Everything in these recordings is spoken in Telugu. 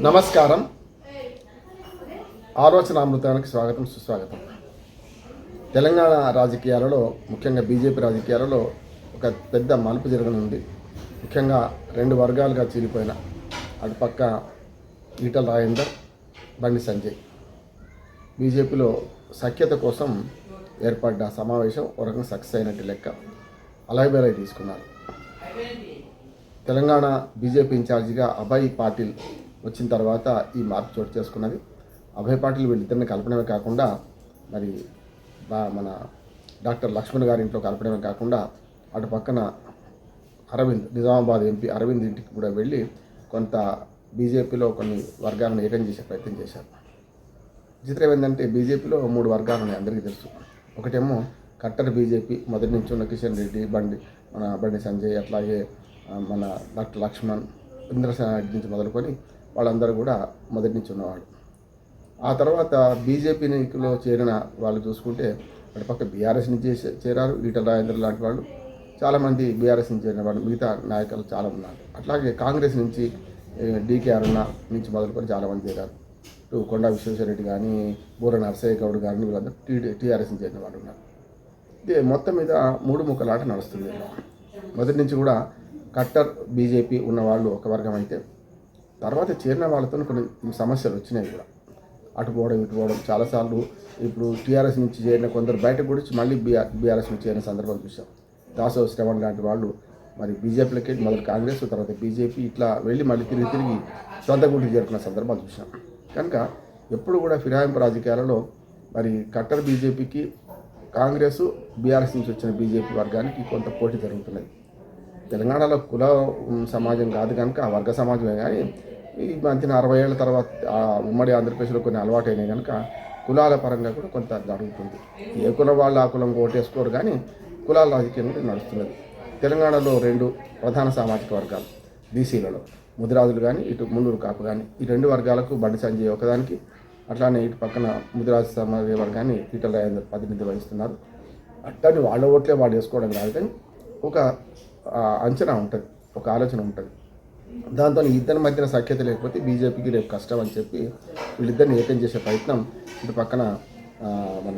నమస్కారం. ఆలోచన అమృతానికి స్వాగతం, సుస్వాగతం. తెలంగాణ రాజకీయాలలో, ముఖ్యంగా బీజేపీ రాజకీయాలలో ఒక పెద్ద మలుపు జరగనుంది. ముఖ్యంగా రెండు వర్గాలుగా చీలిపోయిన అటుపక్క ఈటల రాజేందర్, బండి సంజయ్ బీజేపీలో సఖ్యత కోసం ఏర్పడ్డ సమావేశం ఒక రకంగా సక్సెస్ అయినట్టు లెక్క. అలాగే తీసుకున్నారు. తెలంగాణ బీజేపీ ఇన్ఛార్జిగా అభయ్ పాటిల్ వచ్చిన తర్వాత ఈ మార్పు చోటు చేసుకున్నది. అభయ్ పాటిల్ వీళ్ళిద్దరిని కలపడమే కాకుండా మరి మన డాక్టర్ లక్ష్మణ్ గారి ఇంట్లో కలపడమే కాకుండా అటు పక్కన అరవింద్, నిజామాబాద్ ఎంపీ అరవింద్ ఇంటికి కూడా వెళ్ళి కొంత బీజేపీలో కొన్ని వర్గాలను ఏకం చేసే ప్రయత్నం చేశారు. విచిత్రం ఏంటంటే బీజేపీలో 3 వర్గాలు ఉన్నాయి, అందరికీ తెలుసు. ఒకటేమో కట్టర్ బీజేపీ, మొదటి నుంచి ఉన్న కిషన్ రెడ్డి, బండి సంజయ్, అట్లాగే మన డాక్టర్ లక్ష్మణ్, ఇంద్రసేన నుంచి మొదలుకొని వాళ్ళందరూ కూడా మొదటి నుంచి ఉన్నవాళ్ళు. ఆ తర్వాత బీజేపీలో చేరిన వాళ్ళు చూసుకుంటే అటు పక్క బీఆర్ఎస్ నుంచి చేరారు. ఈటల రాజేందర్ లాంటి వాళ్ళు చాలామంది బీఆర్ఎస్ నుంచి చేరిన వాళ్ళు, మిగతా నాయకులు చాలా ఉన్నారు. అట్లాగే కాంగ్రెస్ నుంచి డీకే అరుణ నుంచి మొదలుకొని చాలామంది చేరారు. కొండా విశ్వేశ్వరరెడ్డి కానీ, బూర నరసయ్య గౌడ్ కానీ వీళ్ళందరూ టీఆర్ఎస్ నుంచి చేరిన వాళ్ళు ఉన్నారు. ఇది మొత్తం మీద 3 ముక్కలాట నడుస్తుంది. మొదటి నుంచి కూడా కట్టర్ బీజేపీ ఉన్నవాళ్ళు ఒక వర్గం అయితే, తర్వాత చేరిన వాళ్ళతో కొన్ని సమస్యలు వచ్చినాయి కూడా. అటు పోవడం ఇటు పోవడం చాలాసార్లు. ఇప్పుడు టీఆర్ఎస్ నుంచి చేరిన కొందరు బయటకు కూడా మళ్ళీ బీఆర్ఎస్ నుంచి చేరిన సందర్భం చూసాం. దాసో శ్రవణ్ లాంటి వాళ్ళు మరి బీజేపీలోకి మొదలు కాంగ్రెస్, తర్వాత బీజేపీ, ఇట్లా వెళ్ళి మళ్ళీ తిరిగి సొంత గుడికి చేరుకున్న సందర్భాలు చూసాం. కనుక ఎప్పుడు కూడా ఫిరాయింపు రాజకీయాలలో మరి కట్టర్ బీజేపీకి కాంగ్రెస్, బీఆర్ఎస్ నుంచి వచ్చిన బీజేపీ వర్గానికి కొంత పోటీ జరుగుతున్నది. తెలంగాణలో కుల సమాజం కాదు కనుక ఆ వర్గ సమాజమే. కానీ ఈ మధ్యన 60 ఏళ్ల తర్వాత ఉమ్మడి ఆంధ్రప్రదేశ్లో కొన్ని అలవాటైనాయి కనుక కులాల పరంగా కూడా కొంత జరుగుతుంది. ఏ కులం వాళ్ళు ఆ కులం ఓటేసుకోరు, కానీ కులాల రాజకీయం కూడా నడుస్తున్నది. తెలంగాణలో 2 ప్రధాన సామాజిక వర్గాలు బీసీలలో, ముదిరాజులు కానీ ఇటు మున్నూరు కాపు కానీ, ఈ 2 వర్గాలకు బండి సంజయ్ ఒకదానికి, అట్లానే ఇటు పక్కన ముదిరాజు సమాజ వర్గాన్ని ఈటల రాజేందర్ ప్రతినిధి వహిస్తున్నారు. అట్లానే వాళ్ళ ఓట్లే వాళ్ళు వేసుకోవడం కాదు, కానీ ఒక అంచనా ఉంటుంది, ఒక ఆలోచన ఉంటుంది. దాంతో ఇద్దరి మధ్యన సఖ్యత లేకపోతే బీజేపీకి రేపు కష్టం అని చెప్పి వీళ్ళిద్దరిని ఏకం చేసే ప్రయత్నం ఇటు పక్కన మన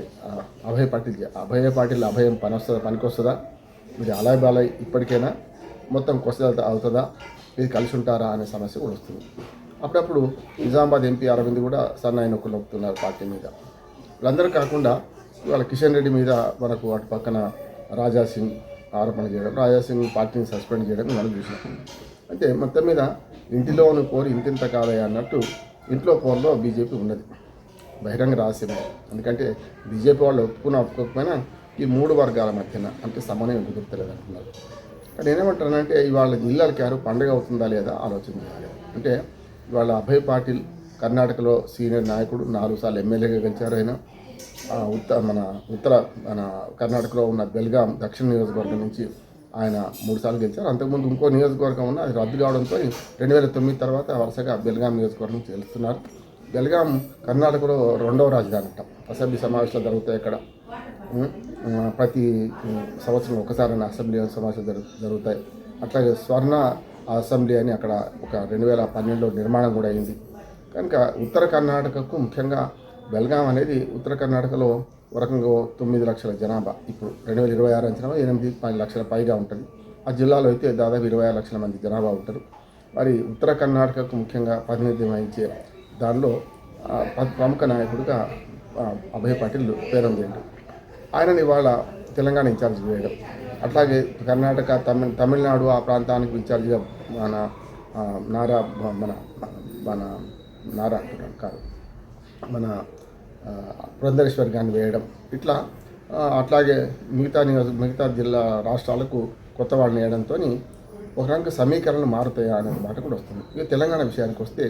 అభయ్ పాటిల్ అభయం పనికొస్తుందా, ఇది అలాయ్ ఇప్పటికైనా మొత్తం అవుతుందా, ఇది కలిసి ఉంటారా అనే సమస్య కూడా వస్తుంది. అప్పుడప్పుడు నిజామాబాద్ ఎంపీ అరవింద్ కూడా సన్నాయి నొక్కులు నొక్కుతున్నారు పార్టీ మీద. వీళ్ళందరూ కాకుండా ఇవాళ కిషన్ రెడ్డి మీద మనకు అటు పక్కన రాజాసింగ్ ఆరోపణ చేయడం, రాజాసింగ్ పార్టీని సస్పెండ్ చేయడం మనం చూసినాం. అంటే మొత్తం మీద ఇంటిలోని పోరు ఇంతింత కాదయ్యా అన్నట్టు ఇంట్లో పోరులో బీజేపీ ఉన్నది, బహిరంగ రహస్యమే. ఎందుకంటే బీజేపీ వాళ్ళు ఒప్పుకోకపోయినా ఈ 3 వర్గాల మధ్యన అంటే సమన్వయం కుదురుతలేదు అంటున్నారు. కానీ నేనేమంటానంటే ఇవాళ జిల్లాలకి పండుగ అవుతుందా లేదా ఆలోచన చేయాలి. అంటే ఇవాళ అభయ్ పాటిల్ కర్ణాటకలో సీనియర్ నాయకుడు, 4 సార్లు ఎమ్మెల్యేగా గెలిచారు. ఆయన ఉత్తర కర్ణాటకలో ఉన్న బెల్గాం దక్షిణ నియోజకవర్గం నుంచి ఆయన 3 సార్లు గెలిచారు. అంతకుముందు ఇంకో నియోజకవర్గం ఉన్న అది రద్దు కావడంతో 2009 తర్వాత వరుసగా బెల్గాం నియోజకవర్గం గెలుస్తున్నారు. బెల్గాం కర్ణాటకలో 2వ రాజధాని అంట. అసెంబ్లీ సమావేశాలు జరుగుతాయి అక్కడ. ప్రతి సంవత్సరం ఒకసారి అసెంబ్లీ సమావేశాలు జరుగుతాయి. అట్లాగే స్వర్ణ అసెంబ్లీ అని అక్కడ ఒక 2012లో నిర్మాణం కూడా అయింది. కనుక ఉత్తర కర్ణాటకకు ముఖ్యంగా బెల్గాం అనేది ఉత్తర కర్ణాటకలో ఒక రకంగా 9 లక్షల జనాభా, ఇప్పుడు 2026 అంచనా 8-10 లక్షల పైగా ఉంటుంది. ఆ జిల్లాలో అయితే దాదాపు 26 లక్షల మంది జనాభా ఉంటారు. మరి ఉత్తర కర్ణాటకకు ముఖ్యంగా ప్రాతినిధ్యం వహించే దానిలో ప్రముఖ నాయకుడిగా అభయ్ పాటిల్ పేరొందిండు. ఆయనని ఇవాళ తెలంగాణ ఇన్ఛార్జ్ వేయడం, అట్లాగే కర్ణాటక, తమిళనాడు ఆ ప్రాంతానికి ఇన్ఛార్జిగా మన పురంధరేశ్వర్ గారిని వేయడం, ఇట్లా అట్లాగే మిగతా జిల్లా రాష్ట్రాలకు కొత్త వాళ్ళని వేయడంతో ఒక రంగ సమీకరణలు మారుతాయా అనే మాట కూడా వస్తుంది. ఇక తెలంగాణ విషయానికి వస్తే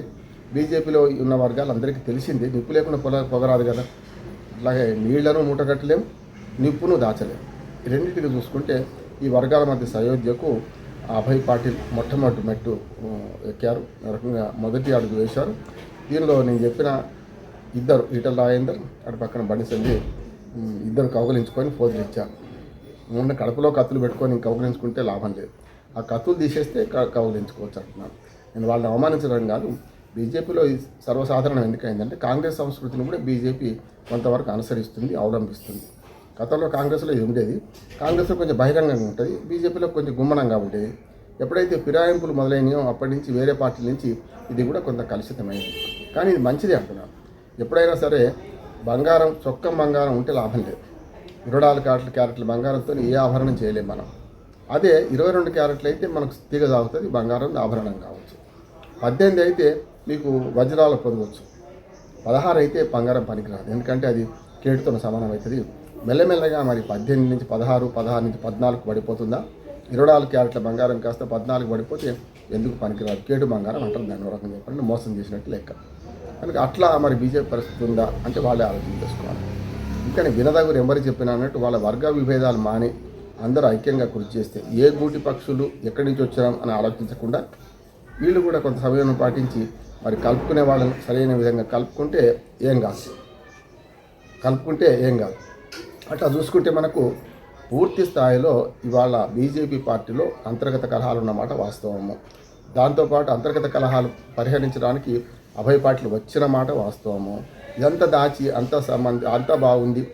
బీజేపీలో ఉన్న వర్గాలు అందరికీ తెలిసింది, నిప్పు లేకుండా పొగరాదు కదా. అట్లాగే నీళ్లను మూటగట్టలేం, నిప్పును దాచలేం. ఈ రెండింటికి చూసుకుంటే ఈ వర్గాల మధ్య సయోధ్యకు అభయ్ పాటిల్ మొట్టమొదటి మెట్టు ఎక్కారు, రకంగా మొదటి అడుగు వేశారు. దీనిలో నేను చెప్పిన ఇద్దరు, ఈటల రాజేందర్ అటు పక్కన బండి సంజయ్, ఇద్దరు కౌగలించుకొని ఫోజులు ఇచ్చారు. మొన్న కడుపులో కత్తులు పెట్టుకొని కౌగలించుకుంటే లాభం లేదు, ఆ కత్తులు తీసేస్తే కౌగలించుకోవచ్చు అంటున్నాను. నేను వాళ్ళని అవమానించడం కాదు, బీజేపీలో సర్వసాధారణం ఎందుకైందంటే కాంగ్రెస్ సంస్కృతిని కూడా బీజేపీ కొంతవరకు అనుసరిస్తుంది, అవలంబిస్తుంది. గతంలో కాంగ్రెస్లో ఇది ఉండేది. కాంగ్రెస్లో కొంచెం బహిరంగంగా ఉంటుంది, బీజేపీలో కొంచెం గుమ్మనంగా ఉండేది. ఎప్పుడైతే ఫిరాయింపులు మొదలైనయో అప్పటి నుంచి వేరే పార్టీల నుంచి ఇది కూడా కొంత కలుషితమైంది. కానీ ఇది మంచిదే అంటున్నాను. ఎప్పుడైనా సరే బంగారం, చొక్కం బంగారం ఉంటే లాభం లేదు. 24 క్యారెట్ల బంగారంతో ఏ ఆభరణం చేయలేము మనం. అదే 22 క్యారెట్లు అయితే మనకు తీగ సాగుతుంది, బంగారం ఆభరణం కావచ్చు. 18 అయితే మీకు వజ్రాలు పొందవచ్చు. 16 అయితే బంగారం పనికిరాదు, ఎందుకంటే అది కేటుతో సమానం అవుతుంది. మెల్లమెల్లగా మరి 18 నుంచి 16, 16 నుంచి 14 పడిపోతుందా? 24 క్యారెట్ల బంగారం కాస్త 14 పడిపోతే ఎందుకు పనికిరాదు, కేటు బంగారం అంటారు దాని రకం చెప్పండి, మోసం చేసినట్టు లెక్క. కనుక అట్లా మరి బీజేపీ పరిస్థితి ఉందా అంటే వాళ్ళే ఆలోచన చేసుకోవాలి. ఇంకా వినదగురు ఎవరు చెప్పినా అన్నట్టు వాళ్ళ వర్గ విభేదాలు మాని అందరూ ఐక్యంగా కృషి చేస్తే ఏ గూటి పక్షులు ఎక్కడి నుంచి వచ్చాం అని ఆలోచించకుండా వీళ్ళు కూడా కొంత సమయం పాటించి మరి కలుపుకునే వాళ్ళని సరైన విధంగా కలుపుకుంటే ఏం కాదు. అట్లా చూసుకుంటే మనకు పూర్తి స్థాయిలో ఇవాళ బీజేపీ పార్టీలో అంతర్గత కలహాలు ఉన్నమాట వాస్తవము. దాంతోపాటు అంతర్గత కలహాలు పరిహరించడానికి అభయ పార్టీలు వచ్చిన మాట వాస్తవము. ఇదంతా దాచి అంతా బాగుంది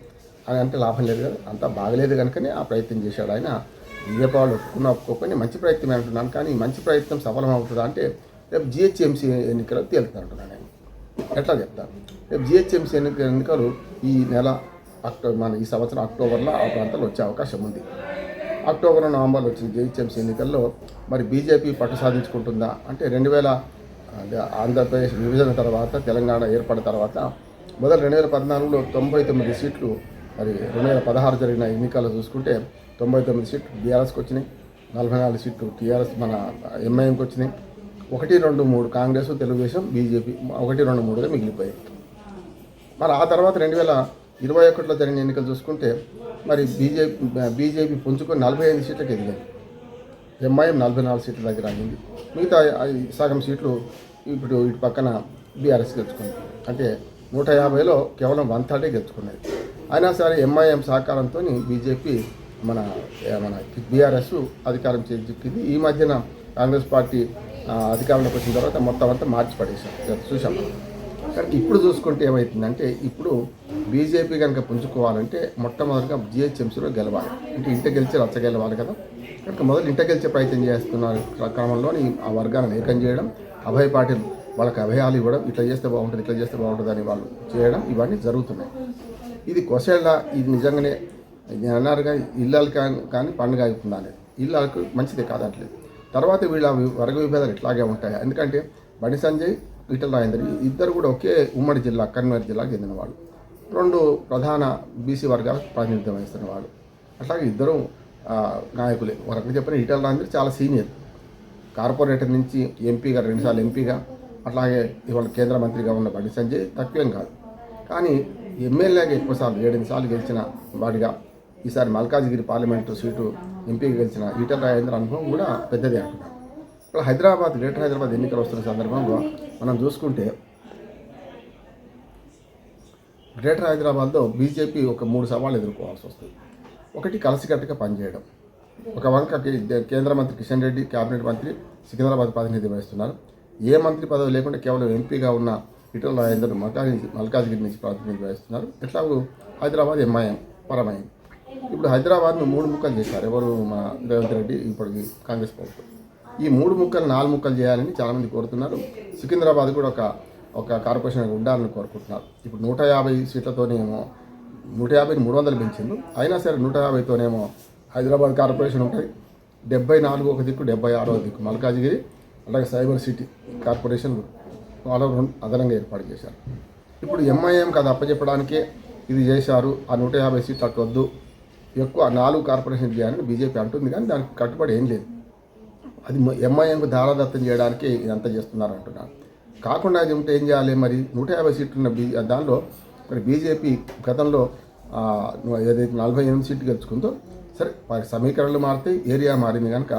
అని అంటే లాభం లేదు కదా, అంతా బాగలేదు కనుకనే ఆ ప్రయత్నం చేశాడు ఆయన. బీజేపీ వాళ్ళు ఒప్పుకొని మంచి ప్రయత్నం అంటున్నాను. కానీ మంచి ప్రయత్నం సఫలం అవుతుందా అంటే రేపు జిహెచ్ఎంసీ ఎన్నికలు తేలుతా అంటున్నాను నేను. ఎట్లా చెప్తాను, రేపు జిహెచ్ఎంసీ ఎన్నికలు ఈ నెల ఈ సంవత్సరం అక్టోబర్లో ఆ ప్రాంతాల్లో వచ్చే అవకాశం ఉంది. అక్టోబర్, నవంబర్లో వచ్చిన జిహెచ్ఎంసీ ఎన్నికల్లో మరి బీజేపీ పట్టు సాధించుకుంటుందా అంటే 2000 ఆంధ్రప్రదేశ్ విభజన తర్వాత, తెలంగాణ ఏర్పడిన తర్వాత మొదలు 2014లో 99 సీట్లు, మరి 2016 జరిగిన ఎన్నికల్లో చూసుకుంటే 99 సీట్లు బీఆర్ఎస్కి వచ్చినాయి, 44 సీట్లు టీఆర్ఎస్ మన ఎంఐఎంకి వచ్చినాయి, 1, 2, 3 కాంగ్రెస్, తెలుగుదేశం, బీజేపీ 1, 2, 3గా మిగిలిపోయాయి. మరి ఆ తర్వాత 2021లో జరిగిన ఎన్నికలు చూసుకుంటే మరి బీజేపీ పుంజుకొని 45 సీట్లకు ఎదిగింది. ఎంఐఎం 44 సీట్ల దగ్గర అయింది. మిగతా సగం సీట్లు ఇప్పుడు ఇటు పక్కన బీఆర్ఎస్ గెలుచుకుంది. అంటే 150లో కేవలం 130 గెలుచుకున్నది. అయినా సరే ఎంఐఎం సహకారంతో బీజేపీ మన బీఆర్ఎస్ అధికారం చేజిక్కింది. ఈ మధ్యన కాంగ్రెస్ పార్టీ అధికారంలోకి వచ్చిన తర్వాత మొత్తం అంతా మార్చి పడేసాం చూసాం. కానీ ఇప్పుడు చూసుకుంటే ఏమవుతుందంటే ఇప్పుడు బీజేపీ కనుక పుంజుకోవాలంటే మొట్టమొదటిగా జిహెచ్ఎంసీలో గెలవాలి. అంటే ఇంట గెలిచి రచ్చ గెలవాలి కదా. కనుక మొదలు ఇంట గెలిచే ప్రయత్నం చేస్తున్న క్రమంలో ఆ వర్గాలను ఏకం చేయడం, అభయ పార్టీలు వాళ్ళకి అభయాలు ఇవ్వడం, ఇట్లా చేస్తే బాగుంటుంది, ఇట్లా చేస్తే బాగుంటుంది అని వాళ్ళు చేయడం, ఇవన్నీ జరుగుతున్నాయి. ఇది కొసేళ్ళ ఇది నిజంగానే అన్నారుగా ఇళ్ళకి కానీ పండుగ అవుతుంది అనేది ఇళ్ళకు మంచిదే కాదట్లేదు. తర్వాత వీళ్ళ వర్గ విభేదాలు ఇట్లాగే ఉంటాయి. ఎందుకంటే బండి సంజయ్, ఈటల రాజేందర్ ఇద్దరు కూడా ఒకే ఉమ్మడి జిల్లా కరీంనగర్ జిల్లాకు చెందిన వాళ్ళు, 2 ప్రధాన బీసీ వర్గాలకు ప్రాతినిధ్యం వహిస్తున్న వాళ్ళు. అట్లాగే ఇద్దరు నాయకులే. ఒకరికి చెప్పిన ఈటల రాజేందర్ చాలా సీనియర్, కార్పొరేటర్ నుంచి ఎంపీగా 2 సార్లు ఎంపీగా, అట్లాగే ఇవాళ కేంద్ర మంత్రిగా ఉన్న బండి సంజయ్ తక్కువేం కాదు. కానీ ఎమ్మెల్యేగా ఎక్కువ సార్లు 7 సార్లు గెలిచిన వాడిగా, ఈసారి మల్కాజ్గిరి పార్లమెంటు సీటు ఎంపీగా గెలిచిన ఈటల రాజేందర్ అనుభవం కూడా పెద్దదే అంటున్నారు. ఇప్పుడు హైదరాబాద్, గ్రేటర్ హైదరాబాద్ ఎన్నికలు వస్తున్న సందర్భంలో మనం చూసుకుంటే గ్రేటర్ హైదరాబాద్లో బీజేపీ ఒక 3 సవాళ్ళు ఎదుర్కోవాల్సి వస్తుంది. ఒకటి, కలిసికట్టుగా పనిచేయడం. ఒక వంక కేంద్ర మంత్రి కిషన్ రెడ్డి, కేబినెట్ మంత్రి సికింద్రాబాద్ ప్రాతినిధ్యం వహిస్తున్నారు. ఏ మంత్రి పదవి లేకుండా కేవలం ఎంపీగా ఉన్న ఈటల రాజేందర్ మల్కాజ్గిరి నుంచి ప్రాతినిధ్యం వహిస్తున్నారు. ఎట్లాగూ హైదరాబాద్ ఎంఐఎం పరమైంది. ఇప్పుడు హైదరాబాద్ను 3 ముక్కలు చేశారు. ఎవరు? మా రేవంత్ రెడ్డి, ఇప్పటికి కాంగ్రెస్ ప్రభుత్వం. ఈ 3 ముక్కలు 4 ముక్కలు చేయాలని చాలామంది కోరుతున్నారు. సికింద్రాబాద్ కూడా ఒక కార్పొరేషన్ ఉండాలని కోరుకుంటున్నారు. ఇప్పుడు 150 సీట్లతోనేమో 150ని 300 పెంచింది. అయినా సరే 150తోనేమో హైదరాబాద్ కార్పొరేషన్ ఉంటుంది. 74 ఒక దిక్కు, 76వ దిక్కు మల్కాజ్గిరి, అలాగే సైబర్ సిటీ కార్పొరేషన్ వాళ్ళు అదనంగా ఏర్పాటు చేశారు. ఇప్పుడు ఎంఐఎం అది అప్పచెప్పడానికే ఇది చేశారు. ఆ 150 సీట్లు అటు వద్దు, ఎక్కువ 4 కార్పొరేషన్ చేయాలని బీజేపీ అంటుంది. కానీ దానికి కట్టుబడి ఏం లేదు. అది ఎంఐఎంకు దారాదత్తం చేయడానికి ఇదంతా చేస్తున్నారు అంటున్నారు. కాకుండా అది ఉంటే ఏం చేయాలి? మరి 150 సీట్లు ఉన్న దానిలో మరి బీజేపీ గతంలో ఏదైతే 48 సీట్లు గెలుచుకుందో, సరే వారి సమీకరణలు మారితే ఏరియా మారింది కనుక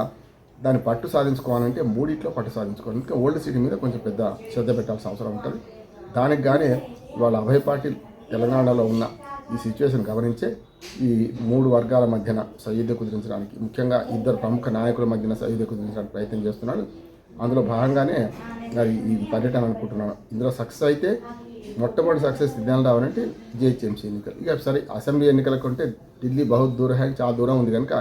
దాన్ని పట్టు సాధించుకోవాలంటే 3 పట్టు సాధించుకోవాలి. ఇంకా ఓల్డ్ సిటీ మీద కొంచెం పెద్ద శ్రద్ధ పెట్టాల్సిన అవసరం ఉంటుంది. దానికి కానీ వాళ్ళ అభయ పార్టీ తెలంగాణలో ఉన్న ఈ సిచ్యువేషన్ గమనించే ఈ 3 వర్గాల మధ్యన సయోధ్య కుదిరించడానికి, ముఖ్యంగా 2 ప్రముఖ నాయకుల మధ్యన సయోధ్య కుదిరించడానికి ప్రయత్నం చేస్తున్నాడు. అందులో భాగంగానే మరి ఈ పర్యటన అనుకుంటున్నాను. ఇందులో సక్సెస్ అయితే మొట్టమొదటి సక్సెస్ సిద్ధాంతం రావాలంటే జిహెచ్ఎంసీ ఎన్నికలు. ఇక సరే అసెంబ్లీ ఎన్నికల కంటే ఢిల్లీ బహుత్ దూరం చాలా దూరం ఉంది కనుక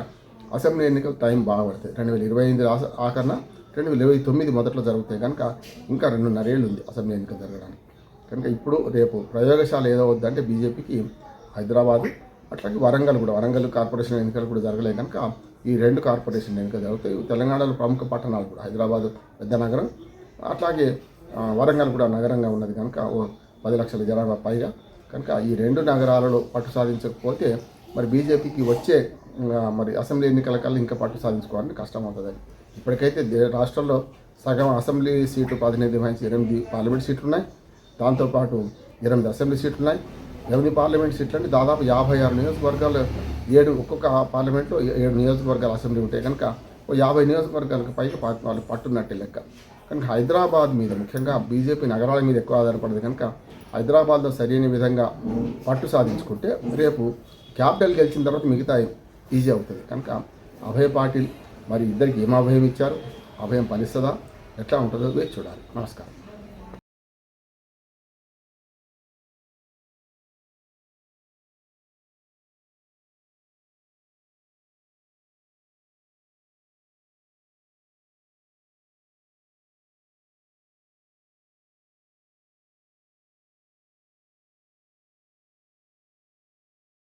అసెంబ్లీ ఎన్నికలు టైం బాగా పడుతుంది. 2028 ఆఖరణ 2029 మొదట్లో జరుగుతాయి కనుక ఇంకా 2.5 ఏళ్ళు ఉంది అసెంబ్లీ ఎన్నికలు జరగడానికి. కనుక ఇప్పుడు రేపు ప్రయోగశాల ఏదో వద్దంటే బీజేపీకి హైదరాబాదు అట్లాగే వరంగల్ కార్పొరేషన్ ఎన్నికలు కూడా జరగలేదు కనుక ఈ 2 కార్పొరేషన్ ఎన్నికలు జరుగుతాయి. తెలంగాణలో ప్రముఖ పట్టణాలు కూడా హైదరాబాదు పెద్ద నగరం, అట్లాగే వరంగల్ కూడా నగరంగా ఉన్నది కనుక 10 లక్షల జనాభా పైగా. కనుక ఈ 2 నగరాలలో పట్టు సాధించకపోతే మరి బీజేపీకి వచ్చే మరి అసెంబ్లీ ఎన్నికల కల్లా ఇంకా పట్టు సాధించుకోవాలని కష్టం అవుతుంది. ఇప్పటికైతే రాష్ట్రంలో సగం అసెంబ్లీ సీటు ప్రాతినిధ్యం వహించి 8 పార్లమెంట్ సీట్లు ఉన్నాయి. దాంతోపాటు 8 అసెంబ్లీ సీట్లు ఉన్నాయి. 8 పార్లమెంట్ సీట్లు అంటే దాదాపు 56 నియోజకవర్గాలు, 7 ఒక్కొక్క పార్లమెంట్లో 7 నియోజకవర్గాల అసెంబ్లీ ఉంటాయి కనుక 50 నియోజకవర్గాలకు పైకి వాళ్ళు పట్టున్నట్టే లెక్క. కనుక హైదరాబాద్ మీద ముఖ్యంగా బీజేపీ నగరాల మీద ఎక్కువ ఆధారపడదు కనుక హైదరాబాద్లో సరైన విధంగా పట్టు సాధించుకుంటే రేపు క్యాపిటల్ గెలిచిన తర్వాత మిగతా ఈజీ అవుతుంది. కనుక అభయ పాటిల్ మరి ఇద్దరికి ఏం అభయం ఇచ్చారు, అభయం ఫలిస్తుందా, ఎట్లా ఉంటుందో వేచి చూడాలి. నమస్కారం.